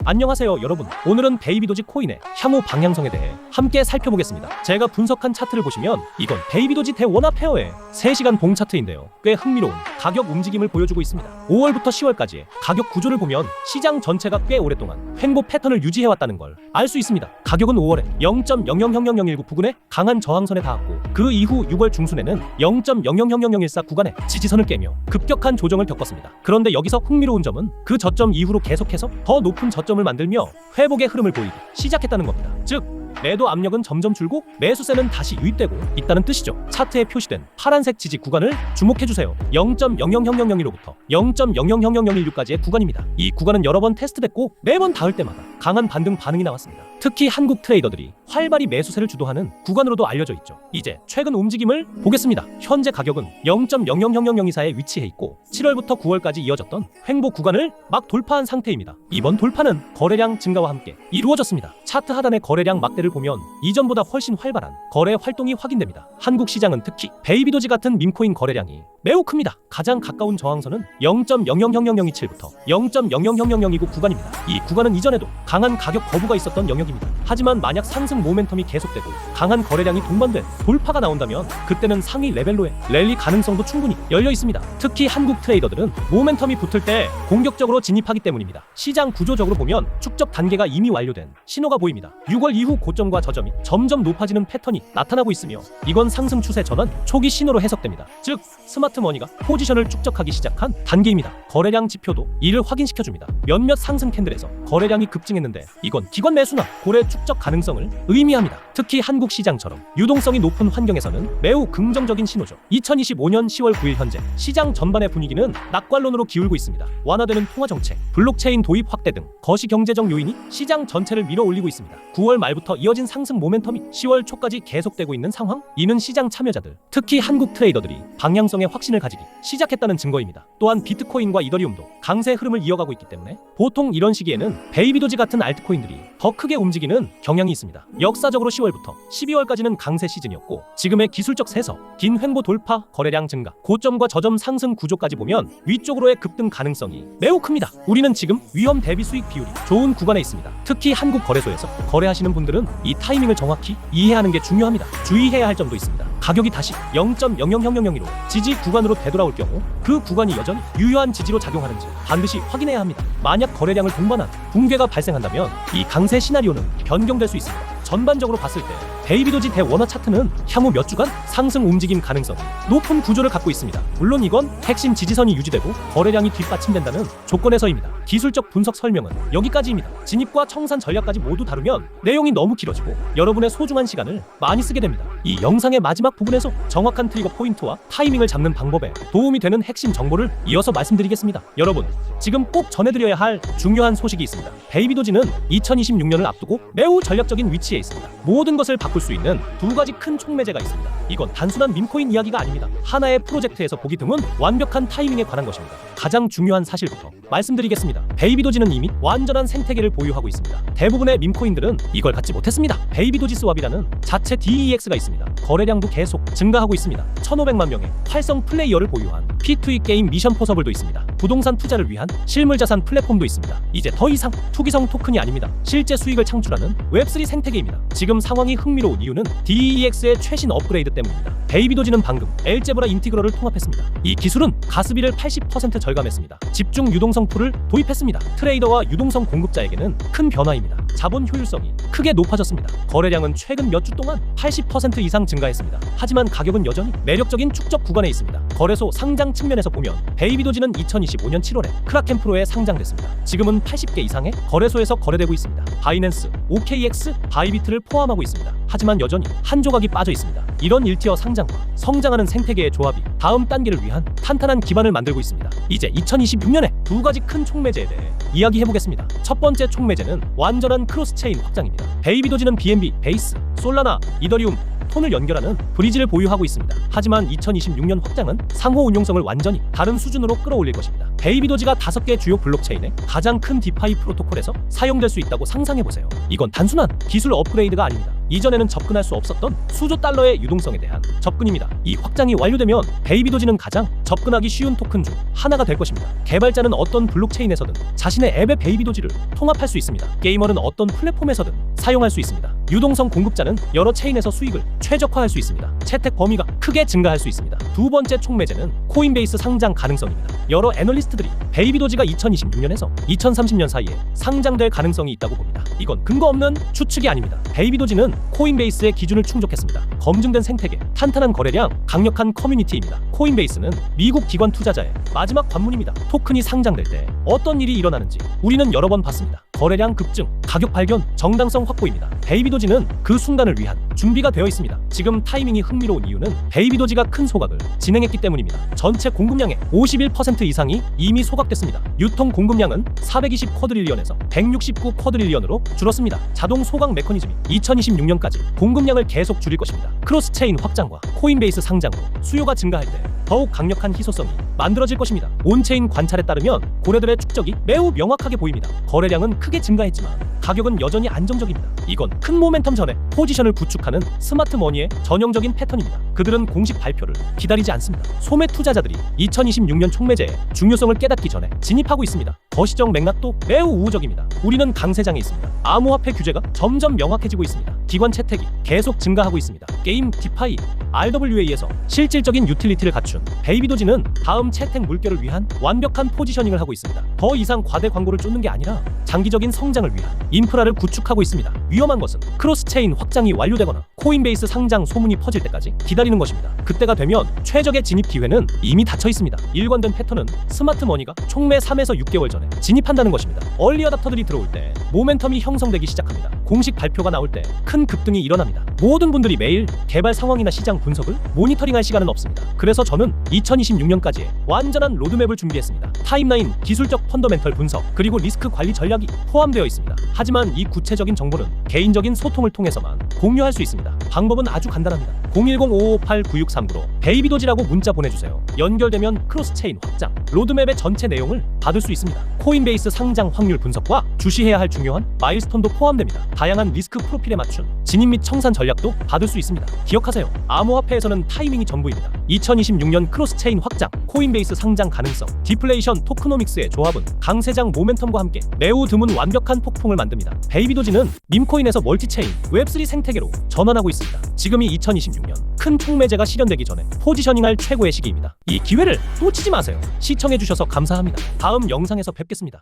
안녕하세요 여러분. 오늘은 베이비도지 코인의 향후 방향성에 대해 함께 살펴보겠습니다. 제가 분석한 차트를 보시면 이건 베이비도지 대원화 페어의 3시간 봉 차트인데요. 꽤 흥미로운 가격 움직임을 보여주고 있습니다. 5월부터 10월까지의 가격 구조를 보면 시장 전체가 꽤 오랫동안 횡보 패턴을 유지해왔다는 걸 알 수 있습니다. 가격은 5월에 0.00000019 부근에 강한 저항선에 닿았고 그 이후 6월 중순에는 0.000014 구간에 지지선을 깨며 급격한 조정을 겪었습니다. 그런데 여기서 흥미로운 점은 그 저점 이후로 계속해서 더 높은 저점을 만들며 회복의 흐름을 보이기 시작했다는 겁니다. 즉 매도 압력은 점점 줄고 매수세는 다시 유입되고 있다는 뜻이죠. 차트에 표시된 파란색 지지 구간을 주목해주세요. 0.000001로부터 0.000016까지의 구간입니다. 이 구간은 여러 번 테스트됐고 매번 닿을 때마다 강한 반등 반응이 나왔습니다. 특히 한국 트레이더들이 활발히 매수세를 주도하는 구간으로도 알려져 있죠. 이제 최근 움직임을 보겠습니다. 현재 가격은 0.000002사에 위치해 있고 7월부터 9월까지 이어졌던 횡보 구간을 막 돌파한 상태입니다. 이번 돌파는 거래량 증가와 함께 이루어졌습니다. 차트 하단의 거래량 막대를 보면 이전보다 훨씬 활발한 거래 활동이 확인됩니다. 한국 시장은 특히 베이비도지 같은 밈코인 거래량이 매우 큽니다. 가장 가까운 저항선은 0.000027부터 0.000029 구간입니다. 이 구간은 이전에도 강한 가격 거부가 있었던 영역입니다. 하지만 만약 상승 모멘텀이 계속되고 강한 거래량이 동반된 돌파가 나온다면 그때는 상위 레벨로의 랠리 가능성도 충분히 열려 있습니다. 특히 한국 트레이더들은 모멘텀이 붙을 때 공격적으로 진입하기 때문입니다. 시장 구조적으로 보면 축적 단계가 이미 완료된 신호가 보입니다. 6월 이후 고점과 저점이 점점 높아지는 패턴이 나타나고 있으며 이건 상승 추세 전환 초기 신호로 해석됩니다. 즉 스마트머니가 포지션을 축적하기 시작한 단계입니다. 거래량 지표도 이를 확인시켜줍니다. 몇몇 상승 캔들에서 거래량이 급증했는데 이건 기관 매수나 고래 축적 가능성을 의미합니다. 특히 한국 시장처럼 유동성이 높은 환경에서는 매우 긍정적인 신호죠. 2025년 10월 9일 현재 시장 전반의 분위기는 낙관론으로 기울고 있습니다. 완화되는 통화정책, 블록체인 도입 확대 등 거시경제적 요인이 시장 전체를 밀어올리고 있습니다. 9월 말부터 이어진 상승 모멘텀이 10월 초까지 계속되고 있는 상황? 이는 시장 참여자들, 특히 한국 트레이더들이 방향성에 확신을 가지기 시작했다는 증거입니다. 또한 비트코인과 이더리움도 강세 흐름을 이어가고 있기 때문에 보통 이런 시기에는 베이비도지 같은 알트코인들이 더 크게 움직이는 경향이 있습니다. 역사적으로 10월부터 12월까지는 강세 시즌이었고 지금의 기술적 세서, 긴 횡보 돌파, 거래량 증가, 고점과 저점 상승 구조까지 보면 위쪽으로의 급등 가능성이 매우 큽니다. 우리는 지금 위험 대비 수익 비율이 좋은 구간에 있습니다. 특히 한국 거래소에서 거래하시는 분들은 이 타이밍을 정확히 이해하는 게 중요합니다. 주의해야 할 점도 있습니다. 가격이 다시 0.000001로 지지 구간으로 되돌아올 경우 그 구간이 여전히 유효한 지지로 작용하는지 반드시 확인해야 합니다. 만약 거래량을 동반한 붕괴가 발생한다면 이 강세 시나리오는 변경될 수 있습니다. 전반적으로 봤을 때 베이비도지 대원화 차트는 향후 몇 주간 상승 움직임 가능성이 높은 구조를 갖고 있습니다. 물론 이건 핵심 지지선이 유지되고 거래량이 뒷받침된다는 조건에서입니다. 기술적 분석 설명은 여기까지입니다. 진입과 청산 전략까지 모두 다루면 내용이 너무 길어지고 여러분의 소중한 시간을 많이 쓰게 됩니다. 이 영상의 마지막 부분에서 정확한 트리거 포인트와 타이밍을 잡는 방법에 도움이 되는 핵심 정보를 이어서 말씀드리겠습니다. 여러분, 지금 꼭 전해드려야 할 중요한 소식이 있습니다. 베이비도지는 2026년을 앞두고 매우 전략적인 위치에 있습니다. 모든 것을 바꿀 수 있는 두 가지 큰 촉매제가 있습니다. 이건 단순한 밈코인 이야기가 아닙니다. 하나의 프로젝트에서 보기 드문 완벽한 타이밍에 관한 것입니다. 가장 중요한 사실부터 말씀드리겠습니다. 베이비도지는 이미 완전한 생태계를 보유하고 있습니다. 대부분의 밈코인들은 이걸 갖지 못했습니다. 베이비도지 스왑이라는 자체 DEX가 있습니다. 거래량도 계속 증가하고 있습니다. 1,500만 명의 활성 플레이어를 보유한 P2E 게임 미션 포서블도 있습니다. 부동산 투자를 위한 실물자산 플랫폼도 있습니다. 이제 더 이상 투기성 토큰이 아닙니다. 실제 수익을 창출하는 웹3 생태계입니다. 지금 상황이 흥미로운 이유는 DEX의 최신 업그레이드 때문입니다. 베이비도지는 방금 엘제브라 인티그럴을 통합했습니다. 이 기술은 가스비를 80% 절감했습니다. 집중 유동성 풀을 도입했습니다. 트레이더와 유동성 공급자에게는 큰 변화입니다. 자본 효율성이 크게 높아졌습니다. 거래량은 최근 몇 주 동안 80% 이상 증가했습니다. 하지만 가격은 여전히 매력적인 축적 구간에 있습니다. 거래소 상장 측면에서 보면 베이비도지는 2025년 7월에 크라켄 프로에 상장됐습니다. 지금은 80개 이상의 거래소에서 거래되고 있습니다. 바이낸스, OKX, 바이비트를 포함하고 있습니다. 하지만 여전히 한 조각이 빠져 있습니다. 이런 1티어 상장과 성장하는 생태계의 조합이 다음 단계를 위한 탄탄한 기반을 만들고 있습니다. 이제 2026년에 두 가지 큰 촉매제에 대해 이야기해보겠습니다. 첫 번째 촉매제는 완전한 크로스체인 확장입니다. 베이비도지는 BNB, 베이스, 솔라나, 이더리움, 톤을 연결하는 브리지를 보유하고 있습니다. 하지만 2026년 확장은 상호 운용성을 완전히 다른 수준으로 끌어올릴 것입니다. 베이비도지가 5개 주요 블록체인의 가장 큰 디파이 프로토콜에서 사용될 수 있다고 상상해보세요. 이건 단순한 기술 업그레이드가 아닙니다. 이전에는 접근할 수 없었던 수조 달러의 유동성에 대한 접근입니다. 이 확장이 완료되면 베이비도지는 가장 접근하기 쉬운 토큰 중 하나가 될 것입니다. 개발자는 어떤 블록체인에서든 자신의 앱에 베이비도지를 통합할 수 있습니다. 게이머는 어떤 플랫폼에서든 사용할 수 있습니다. 유동성 공급자는 여러 체인에서 수익을 최적화할 수 있습니다. 채택 범위가 크게 증가할 수 있습니다. 두 번째 촉매제는 코인베이스 상장 가능성입니다. 여러 애널리스트들이 베이비도지가 2026년에서 2030년 사이에 상장될 가능성이 있다고 봅니다. 이건 근거 없는 추측이 아닙니다. 베이비도지는 코인베이스의 기준을 충족했습니다. 검증된 생태계, 탄탄한 거래량, 강력한 커뮤니티입니다. 코인베이스는 미국 기관 투자자의 마지막 관문입니다. 토큰이 상장될 때 어떤 일이 일어나는지 우리는 여러 번 봤습니다. 거래량 급증, 가격 발견, 정당성 확보입니다. 베이비도지는 그 순간을 위한 준비가 되어 있습니다. 지금 타이밍이 흥미로운 이유는 베이비도지가 큰 소각을 진행했기 때문입니다. 전체 공급량의 51% 이상이 이미 소각됐습니다. 유통 공급량은 420 쿼드릴리언에서 169 쿼드릴리언으로 줄었습니다. 자동 소각 메커니즘이 2026년까지 공급량을 계속 줄일 것입니다. 크로스체인 확장과 코인베이스 상장으로 수요가 증가할 때 더욱 강력한 희소성이 만들어질 것입니다. 온체인 관찰에 따르면 고래들의 축적이 매우 명확하게 보입니다. 거래량은 크게 증가했지만 가격은 여전히 안정적입니다. 이건 큰 모멘텀 전에 포지션을 구축하는 스마트 머니의 전형적인 패턴입니다. 그들은 공식 발표를 기다리지 않습니다. 소매 투자자들이 2026년 촉매제의 중요성을 깨닫기 전에 진입하고 있습니다. 거시적 맥락도 매우 우호적입니다. 우리는 강세장에 있습니다. 암호화폐 규제가 점점 명확해지고 있습니다. 기관 채택이 계속 증가하고 있습니다. 게임 디파이 RWA에서 실질적인 유틸리티를 갖춘 베이비도지는 다음 채택 물결을 위한 완벽한 포지셔닝을 하고 있습니다. 더 이상 과대 광고를 쫓는 게 아니라 장기적인 성장을 위한 인프라를 구축하고 있습니다. 위험한 것은 크로스체인 확장이 완료되거나 코인베이스 상장 소문이 퍼질 때까지 기다리는 것입니다. 그때가 되면 최적의 진입 기회는 이미 닫혀 있습니다. 일관된 패턴은 스마트 머니가 촉매 3에서 6개월 전에 진입한다는 것입니다. 얼리 어답터들이 들어올 때 모멘텀이 형성되기 시작합니다. 공식 발표가 나올 때 큰 급등이 일어납니다. 모든 분들이 매일 개발 상황이나 시장 분석을 모니터링할 시간은 없습니다. 그래서 저는 2026년까지의 완전한 로드맵을 준비했습니다. 타임라인, 기술적 펀더멘털 분석, 그리고 리스크 관리 전략이 포함되어 있습니다. 하지만 이 구체적인 정보는 개인적인 소통을 통해서만 공유할 수 있습니다. 방법은 아주 간단합니다. 010-558-9639로 베이비도지라고 문자 보내주세요. 연결되면 크로스체인 확장, 로드맵의 전체 내용을 받을 수 있습니다. 코인베이스 상장 확률 분석과 주시해야 할 중요한 마일스톤도 포함됩니다. 다양한 리스크 프로필에 맞춘 진입 및 청산 전략도 받을 수 있습니다. 기억하세요. 암호화폐에서는 타이밍이 전부입니다. 2026년 크로스체인 확장, 코인베이스 상장 가능성, 디플레이션 토크노믹스의 조합은 강세장 모멘텀과 함께 매우 드문 완벽한 폭풍을 만듭니다. 베이비도지는 밈코인에서 멀티체인, 웹3 생태계로 전환하고 있습니다. 지금이 2026년 큰 촉매제가 실현되기 전에 포지셔닝할 최고의 시기입니다. 이 기회를 놓치지 마세요. 시청해주셔서 감사합니다. 다음 영상에서 뵙겠습니다.